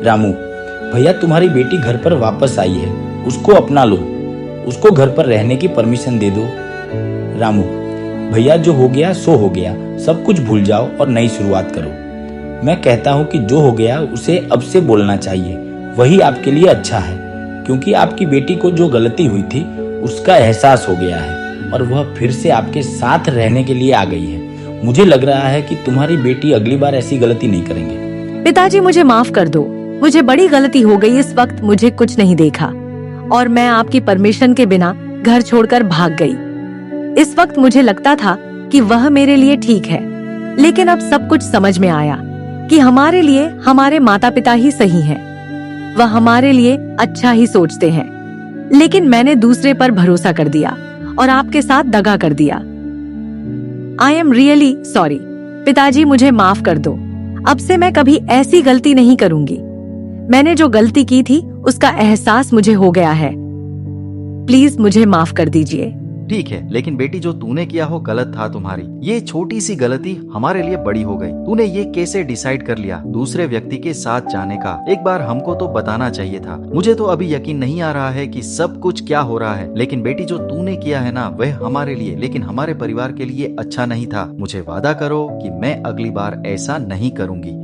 रामू, भैया तुम्हारी बेटी घर पर वापस आई है, उसको अपना लो, उसको घर पर रहने की परमिशन दे दो। रामू, भैया जो हो गया सो हो गया, सब कुछ भूल जाओ और नई शुरुआत करो। मैं कहता हूँ कि जो हो गया उसे अब से बोलना चाहिए, वही आपके लिए अच्छा है, क्योंकि आपकी बेटी को जो गलती हुई थी उसका एहसास हो गया है और वह फिर से आपके साथ रहने के लिए आ गई है। मुझे लग रहा है कि तुम्हारी बेटी अगली बार ऐसी गलती नहीं करेंगे। पिताजी मुझे माफ कर दो, मुझे बड़ी गलती हो गई। इस वक्त मुझे कुछ नहीं देखा और मैं आपकी परमिशन के बिना घर छोड़कर भाग गई। इस वक्त मुझे लगता था कि वह मेरे लिए ठीक है, लेकिन अब सब कुछ समझ में आया कि हमारे लिए हमारे माता पिता ही सही हैं। वह हमारे लिए अच्छा ही सोचते हैं, लेकिन मैंने दूसरे पर भरोसा कर दिया और आपके साथ दगा कर दिया। I am really sorry. पिताजी मुझे माफ कर दो, अब से मैं कभी ऐसी गलती नहीं करूंगी। मैंने जो गलती की थी उसका एहसास मुझे हो गया है, प्लीज मुझे माफ कर दीजिए। ठीक है, लेकिन बेटी जो तूने किया हो गलत था तुम्हारी। ये छोटी सी गलती हमारे लिए बड़ी हो गई। तूने ये कैसे डिसाइड कर लिया दूसरे व्यक्ति के साथ जाने का? एक बार हमको तो बताना चाहिए था। मुझे तो अभी यकीन नहीं आ रहा है कि सब कुछ क्या हो रहा है, लेकिन बेटी जो तूने किया है ना, वह हमारे लिए, लेकिन हमारे परिवार के लिए अच्छा नहीं था। मुझे वादा करो कि मैं अगली बार ऐसा नहीं करूँगी।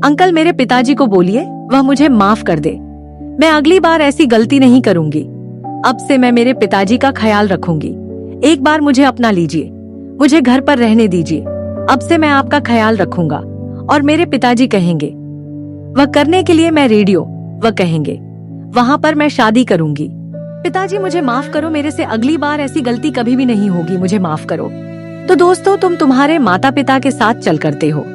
अंकल, मेरे पिताजी को बोलिए वह मुझे माफ कर दे। मैं अगली बार ऐसी गलती नहीं करूंगी। अब से मैं मेरे पिताजी का ख्याल रखूंगी। एक बार मुझे अपना लीजिए, मुझे घर पर रहने दीजिए। अब से मैं आपका ख्याल रखूंगा। और मेरे पिताजी कहेंगे वह करने के लिए मैं रेडी हूं, वह कहेंगे वहां पर मैं शादी करूंगी। पिताजी मुझे माफ करो, मेरे से अगली बार ऐसी गलती कभी भी नहीं होगी, मुझे माफ करो। तो दोस्तों, तुम तुम्हारे माता पिता के साथ चल करते हो,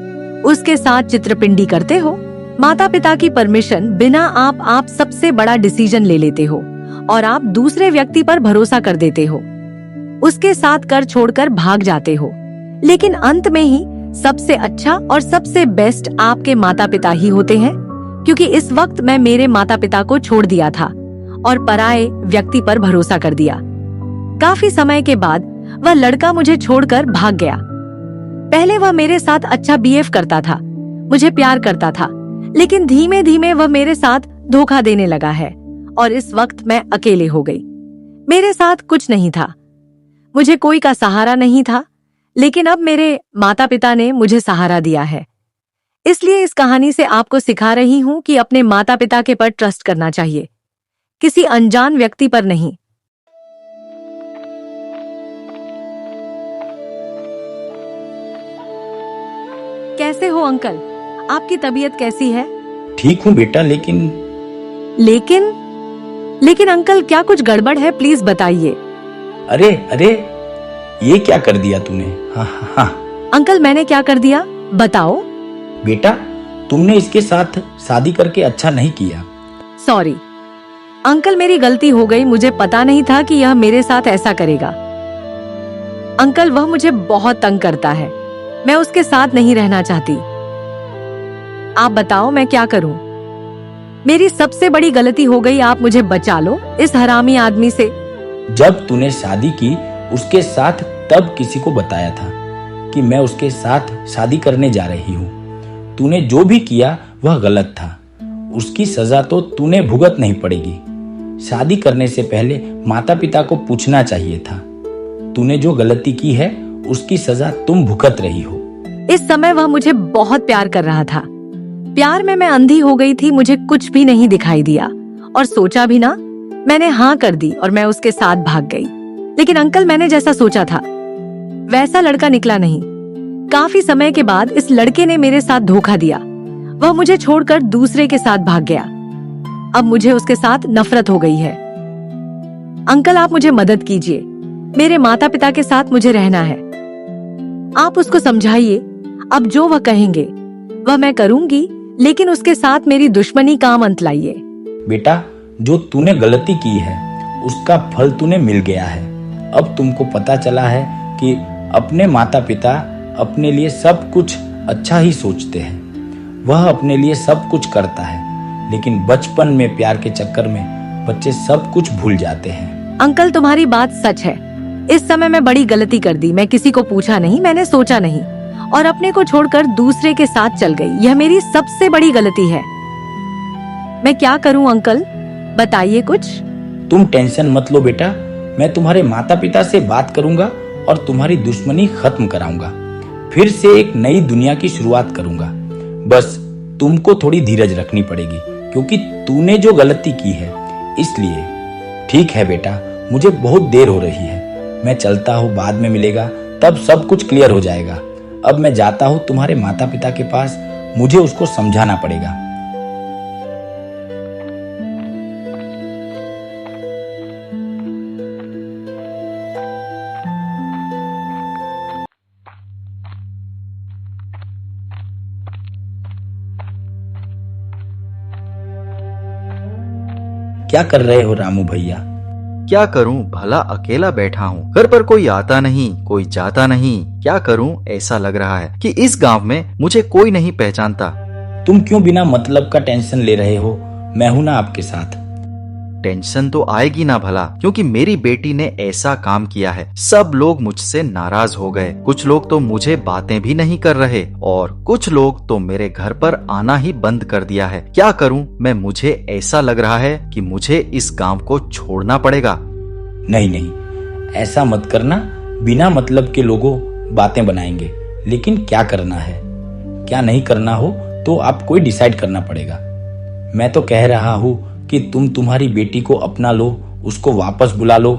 उसके साथ चित्रपिंडी करते हो। माता पिता की परमिशन बिना आप सबसे बड़ा डिसीजन ले लेते हो और आप दूसरे व्यक्ति पर भरोसा कर देते हो, उसके साथ कर छोड़कर भाग जाते हो। लेकिन अंत में ही सबसे अच्छा और सबसे बेस्ट आपके माता पिता ही होते हैं, क्योंकि इस वक्त मैं मेरे माता पिता को छोड़ दिया था और पराये व्यक्ति पर भरोसा कर दिया। काफी समय के बाद वह लड़का मुझे छोड़कर भाग गया। पहले वह मेरे साथ अच्छा बिहेव करता था, मुझे प्यार करता था, लेकिन धीमे धीमे वह मेरे साथ धोखा देने लगा है और इस वक्त मैं अकेले हो गई। मेरे साथ कुछ नहीं था, मुझे कोई का सहारा नहीं था, लेकिन अब मेरे माता पिता ने मुझे सहारा दिया है। इसलिए इस कहानी से आपको सिखा रही हूँ कि अपने माता पिता के पर ट्रस्ट करना चाहिए, किसी अनजान व्यक्ति पर नहीं। कैसे हो अंकल, आपकी तबीयत कैसी है? ठीक हूँ बेटा, लेकिन अंकल, क्या कुछ गड़बड़ है? प्लीज बताइए। अरे अरे, ये क्या कर दिया तूने? हाँ। अंकल, मैंने क्या कर दिया बताओ। बेटा, तुमने इसके साथ शादी करके अच्छा नहीं किया। सॉरी अंकल, मेरी गलती हो गई, मुझे पता नहीं था कि यह मेरे साथ ऐसा करेगा। अंकल, वह मुझे बहुत तंग करता है, मैं उसके साथ नहीं रहना चाहती। आप बताओ मैं क्या करूं? मेरी सबसे बड़ी गलती हो गई, आप मुझे बचा लो इस हरामी आदमी से। जब तूने शादी की उसके साथ, तब किसी को बताया था कि मैं उसके साथ शादी करने जा रही हूँ। तूने जो भी किया वह गलत था, उसकी सजा तो तूने भुगत नहीं पड़ेगी। शादी करने से पहले माता पिता को पूछना चाहिए था। तूने जो गलती की है उसकी सजा तुम भुगत रही हो। इस समय वह मुझे बहुत प्यार कर रहा था। प्यार में मैं अंधी हो गई थी, मुझे कुछ भी नहीं दिखाई दिया और सोचा भी ना। मैंने हाँ कर दी और मैं उसके साथ भाग गई। लेकिन अंकल, मैंने जैसा सोचा था वैसा लड़का निकला नहीं। काफी समय के बाद इस लड़के ने मेरे साथ धोखा दिया। वह मुझे छोड़कर दूसरे के साथ भाग गया। अब मुझे उसके साथ नफरत हो गई है। अंकल, आप मुझे मदद कीजिए, मेरे माता पिता के साथ मुझे रहना है। आप उसको समझाइए, अब जो वह कहेंगे वह मैं करूंगी, लेकिन उसके साथ मेरी दुश्मनी काम अंत लाइए। बेटा, जो तूने गलती की है उसका फल तूने मिल गया है। अब तुमको पता चला है कि अपने माता पिता अपने लिए सब कुछ अच्छा ही सोचते हैं। वह अपने लिए सब कुछ करता है, लेकिन बचपन में प्यार के चक्कर में बच्चे सब कुछ भूल जाते हैं। अंकल, तुम्हारी बात सच है। इस समय मैं बड़ी गलती कर दी। मैं किसी को पूछा नहीं, मैंने सोचा नहीं और अपने को छोड़कर दूसरे के साथ चल गई। यह मेरी सबसे बड़ी गलती है। मैं क्या करूं अंकल, बताइए कुछ। तुम टेंशन मत लो बेटा, मैं तुम्हारे माता पिता से बात करूंगा और तुम्हारी दुश्मनी खत्म कराऊंगा। फिर से एक नई दुनिया की शुरुआत करूंगा। बस तुमको थोड़ी धीरज रखनी पड़ेगी, क्योंकि तूने जो गलती की है इसलिए। ठीक है बेटा, मुझे बहुत देर हो रही है, मैं चलता हूँ, बाद में मिलेगा, तब सब कुछ क्लियर हो जाएगा। अब मैं जाता हूँ तुम्हारे माता पिता के पास, मुझे उसको समझाना पड़ेगा। क्या कर रहे हो रामू भैया? क्या करूं, भला अकेला बैठा हूं, घर पर कोई आता नहीं, कोई जाता नहीं। क्या करूं, ऐसा लग रहा है कि इस गांव में मुझे कोई नहीं पहचानता। तुम क्यों बिना मतलब का टेंशन ले रहे हो? मैं हूं ना आपके साथ। टेंशन तो आएगी ना भला, क्योंकि मेरी बेटी ने ऐसा काम किया है। सब लोग मुझसे नाराज हो गए, कुछ लोग तो मुझे बातें भी नहीं कर रहे और कुछ लोग तो मेरे घर पर आना ही बंद कर दिया है। क्या करूं मैं? मुझे ऐसा लग रहा है कि मुझे इस गांव को छोड़ना पड़ेगा। नहीं नहीं, ऐसा मत करना। बिना मतलब के लोगों बातें बनाएंगे, लेकिन क्या करना है क्या नहीं करना हो तो आपको ही डिसाइड करना पड़ेगा। मैं तो कह रहा हूँ कि तुम तुम्हारी बेटी को अपना लो, उसको वापस बुला लो।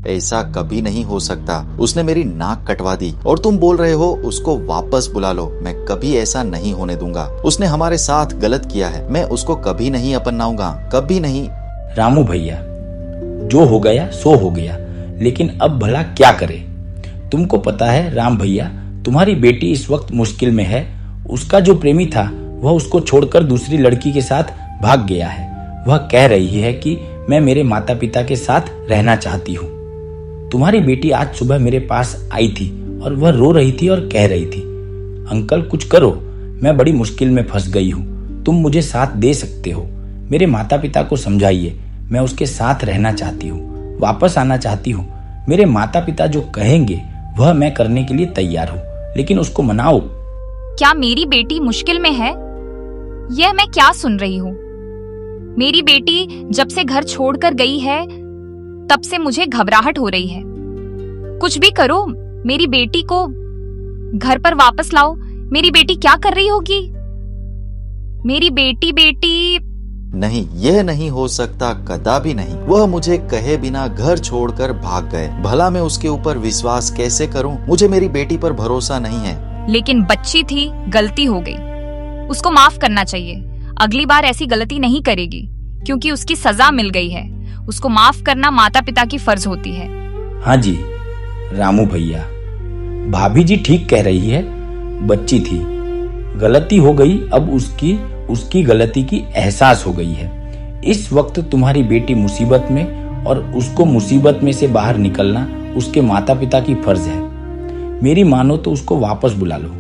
ऐसा कभी नहीं हो सकता। उसने मेरी नाक कटवा दी और तुम बोल रहे हो उसको वापस बुला लो। मैं कभी ऐसा नहीं होने दूंगा। उसने हमारे साथ गलत किया है, मैं उसको कभी नहीं अपनाऊंगा, कभी नहीं। रामू भैया, जो हो गया सो हो गया, लेकिन अब भला क्या करे? तुमको पता है राम भैया, तुम्हारी बेटी इस वक्त मुश्किल में है। उसका जो प्रेमी था वह उसको छोड़कर दूसरी लड़की के साथ भाग गया है। वह कह रही है कि मैं मेरे माता पिता के साथ रहना चाहती हूँ। तुम्हारी बेटी आज सुबह मेरे पास आई थी और वह रो रही थी और कह रही थी, अंकल कुछ करो, मैं बड़ी मुश्किल में फंस गई हूँ, तुम मुझे साथ दे सकते हो। मेरे माता पिता को समझाइए, मैं उसके साथ रहना चाहती हूँ, वापस आना चाहती हूँ। मेरे माता पिता जो कहेंगे वह मैं करने के लिए तैयार हूँ, लेकिन उसको मनाओ। क्या मेरी बेटी मुश्किल में है? यह मैं क्या सुन रही हूँ? मेरी बेटी जब से घर छोड़कर गई है तब से मुझे घबराहट हो रही है। कुछ भी करो, मेरी बेटी को घर पर वापस लाओ। मेरी बेटी क्या कर रही होगी? मेरी बेटी नहीं, यह नहीं हो सकता, कदापि नहीं। वह मुझे कहे बिना घर छोड़कर भाग गए। भला मैं उसके ऊपर विश्वास कैसे करूं? मुझे मेरी बेटी पर भरोसा नहीं है। लेकिन बच्ची थी, गलती हो गई, उसको माफ करना चाहिए। अगली बार ऐसी गलती नहीं करेगी, क्योंकि उसकी सजा मिल गई है। उसको माफ करना माता पिता की फर्ज होती है। हाँ जी रामू भैया, भाभी जी ठीक कह रही है। बच्ची थी, गलती हो गई, अब उसकी गलती की एहसास हो गई है। इस वक्त तुम्हारी बेटी मुसीबत में और उसको मुसीबत में से बाहर निकलना उसके माता पिता की फर्ज है। मेरी मानो तो उसको वापस बुला लो।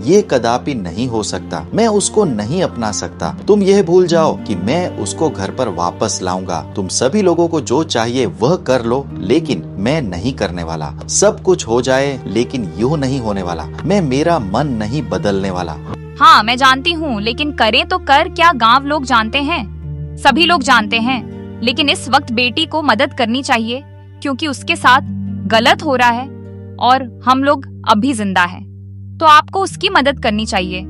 ये कदापि नहीं हो सकता। मैं उसको नहीं अपना सकता। तुम यह भूल जाओ कि मैं उसको घर पर वापस लाऊंगा। तुम सभी लोगों को जो चाहिए वह कर लो, लेकिन मैं नहीं करने वाला। सब कुछ हो जाए लेकिन यूं नहीं होने वाला। मैं मेरा मन नहीं बदलने वाला। हाँ मैं जानती हूँ, लेकिन करें तो कर क्या? गांव लोग जानते हैं, सभी लोग जानते हैं। लेकिन इस वक्त बेटी को मदद करनी चाहिए, क्योंकि उसके साथ गलत हो रहा है और हम लोग अब भी जिंदा हैं। तो आपको उसकी मदद करनी चाहिए।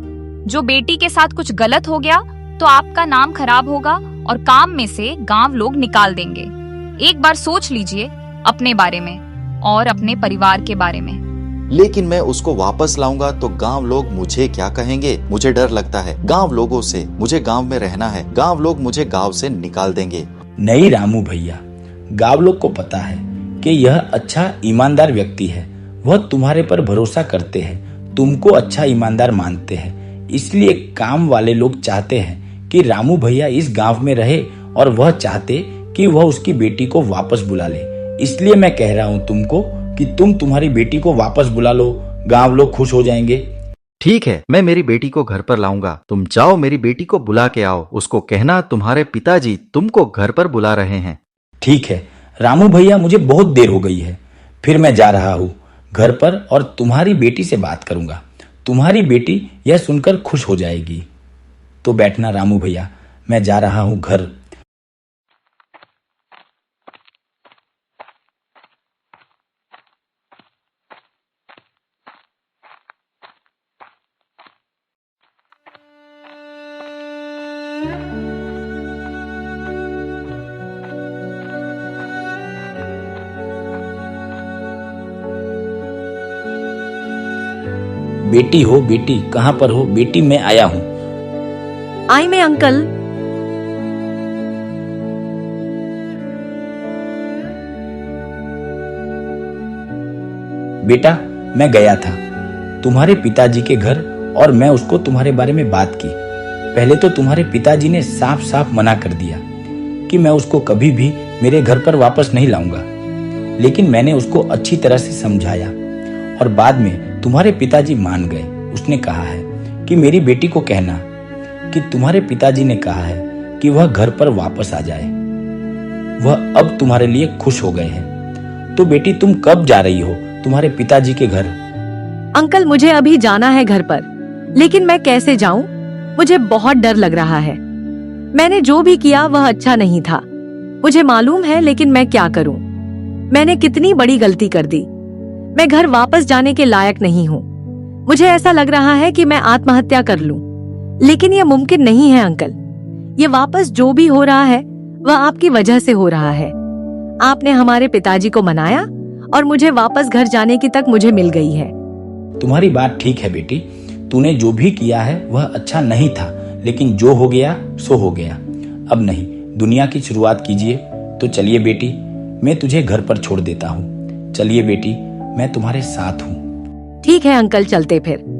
जो बेटी के साथ कुछ गलत हो गया तो आपका नाम खराब होगा और काम में से गांव लोग निकाल देंगे। एक बार सोच लीजिए अपने बारे में और अपने परिवार के बारे में। लेकिन मैं उसको वापस लाऊंगा तो गांव लोग मुझे क्या कहेंगे? मुझे डर लगता है गांव लोगों से। मुझे गांव में रहना है। गांव लोग मुझे गांव से निकाल देंगे। नहीं रामू भैया, गांव लोग को पता है कि यह अच्छा ईमानदार व्यक्ति है। वह तुम्हारे पर भरोसा करते हैं, तुमको अच्छा ईमानदार मानते हैं। इसलिए काम वाले लोग चाहते हैं कि रामू भैया इस गांव में रहे और वह चाहते कि वह उसकी बेटी को वापस बुला ले। इसलिए मैं कह रहा हूँ तुमको कि तुम तुम्हारी बेटी को वापस बुला लो, गांव लोग खुश हो जाएंगे। ठीक है, मैं मेरी बेटी को घर पर लाऊंगा। तुम जाओ, मेरी बेटी को बुला के आओ। उसको कहना तुम्हारे पिताजी तुमको घर पर बुला रहे हैं। ठीक है रामू भैया, मुझे बहुत देर हो गई है, फिर मैं जा रहा हूँ घर पर और तुम्हारी बेटी से बात करूंगा। तुम्हारी बेटी यह सुनकर खुश हो जाएगी। तो बैठना रामू भैया, मैं जा रहा हूँ घर। बेटी हो बेटी, कहाँ पर हो बेटी? मैं आया हूँ। आई मैं अंकल। बेटा, मैं गया था तुम्हारे पिताजी के घर और मैं उसको तुम्हारे बारे में बात की। पहले तो तुम्हारे पिताजी ने साफ साफ मना कर दिया कि मैं उसको कभी भी मेरे घर पर वापस नहीं लाऊंगा, लेकिन मैंने उसको अच्छी तरह से समझाया और बाद में तुम्हारे पिताजी मान गए। उसने कहा है कि मेरी बेटी को कहना कि तुम्हारे पिताजी ने कहा है कि वह घर पर वापस आ जाए। वह अब तुम्हारे लिए खुश हो गए हैं। तो बेटी, तुम कब जा रही हो तुम्हारे पिताजी के घर? अंकल, मुझे अभी जाना है घर पर, लेकिन मैं कैसे जाऊं? मुझे बहुत डर लग रहा है। मैंने जो भी किया वह अच्छा नहीं था, मुझे मालूम है, लेकिन मैं क्या करूं? मैंने कितनी बड़ी गलती कर दी। मैं घर वापस जाने के लायक नहीं हूं। मुझे ऐसा लग रहा है कि मैं आत्महत्या कर लूं, लेकिन यह मुमकिन नहीं है अंकल। ये वापस जो भी हो रहा है वह आपकी वजह से हो रहा है। आपने हमारे पिताजी को मनाया और मुझे वापस घर जाने की तक मुझे मिल गई है। तुम्हारी बात ठीक है बेटी, तूने जो भी किया है वह अच्छा नहीं था, लेकिन जो हो गया सो हो गया। अब नहीं, दुनिया की शुरुआत कीजिए। तो चलिए बेटी, मैं तुझे घर पर छोड़ देता हूँ। चलिए बेटी, मैं तुम्हारे साथ हूँ। ठीक है अंकल, चलते फिर।